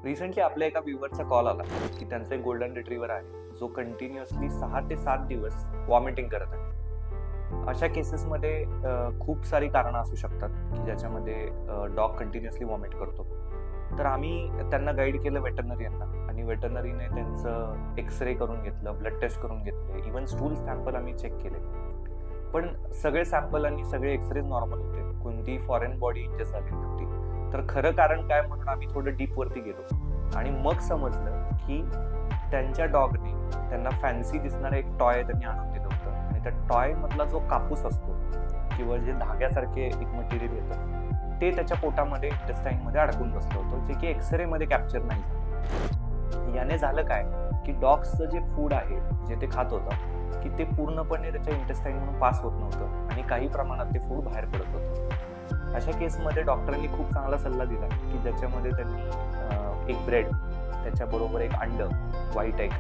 Recently आपल्या एका व्ह्युअरचा call आला की त्यांचा एक गोल्डन रिट्रीव्हर आहे जो कंटिन्युअसली 6 ते 7 दिवस वॉमिटिंग करत आहे. अशा केसेसमध्ये खूप सारी कारणं असू शकतात की ज्याच्यामध्ये डॉग कंटिन्युअसली वॉमिट करतो. तर आम्ही त्यांना गाईड केलं वेटरनरियनला आणि वेटरनरीने त्यांचं एक्स-रे करून घेतलं, ब्लड टेस्ट करून घेतले, इव्हन स्टूल सॅम्पल आम्ही चेक केले. पण सगळे सॅम्पल आणि सगळे एक्स-रेज नॉर्मल होते. कोणतीही फॉरेन बॉडी इंजस्ट झाली नव्हती. तर खरं कारण काय म्हणून आम्ही थोडं डीपवरती गेलो आणि मग समजलं की त्यांच्या डॉगने त्यांना फॅन्सी दिसणारं एक टॉय त्यांनी आणून दिलं होतं आणि त्या टॉय मधला जो कापूस असतो किंवा जे धाग्यासारखे एक मटेरियल येतं ते त्याच्या पोटामध्ये इंटेस्टाईनमध्ये अडकून बसलं होतं, जे की एक्स-रे मध्ये कॅप्चर नाही झालं. याने झालं काय की डॉग्सचं जे फूड आहे जे ते खात होतं की ते पूर्णपणे त्याच्या इंटेस्टाईन म्हणून पास होत नव्हतं आणि काही प्रमाणात ते फूड बाहेर पडत होतं. अशा केसमध्ये डॉक्टरांनी खूप चांगला सल्ला दिला की ज्याच्यामध्ये त्यांनी एक ब्रेड, त्याच्याबरोबर एक अंड, व्हाईट एग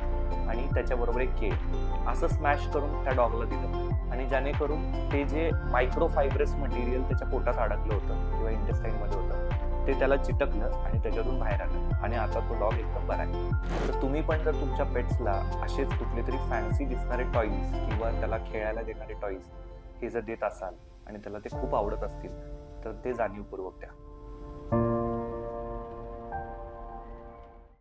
आणि त्याच्याबरोबर एक केक असं स्मॅश करून त्या डॉगला दिलं आणि जेणेकरून ते जे मायक्रोफायब्रस मटेरियल त्याच्या पोटात अडकलं होतं किंवा इंटेस्टाईनमध्ये होतं ते त्याला चिटकलं आणि त्याच्यातून बाहेर आलं आणि आता तो डॉग एकदम बरा आहे. तर तुम्ही पण जर तुमच्या पेट्सला असेच कुठले तरी फॅन्सी दिसणारे टॉईज किंवा त्याला खेळायला देणारे टॉईज हे जर देत असाल आणि त्याला ते खूप आवडत असतील तर ते जाणीवपूर्वक द्या.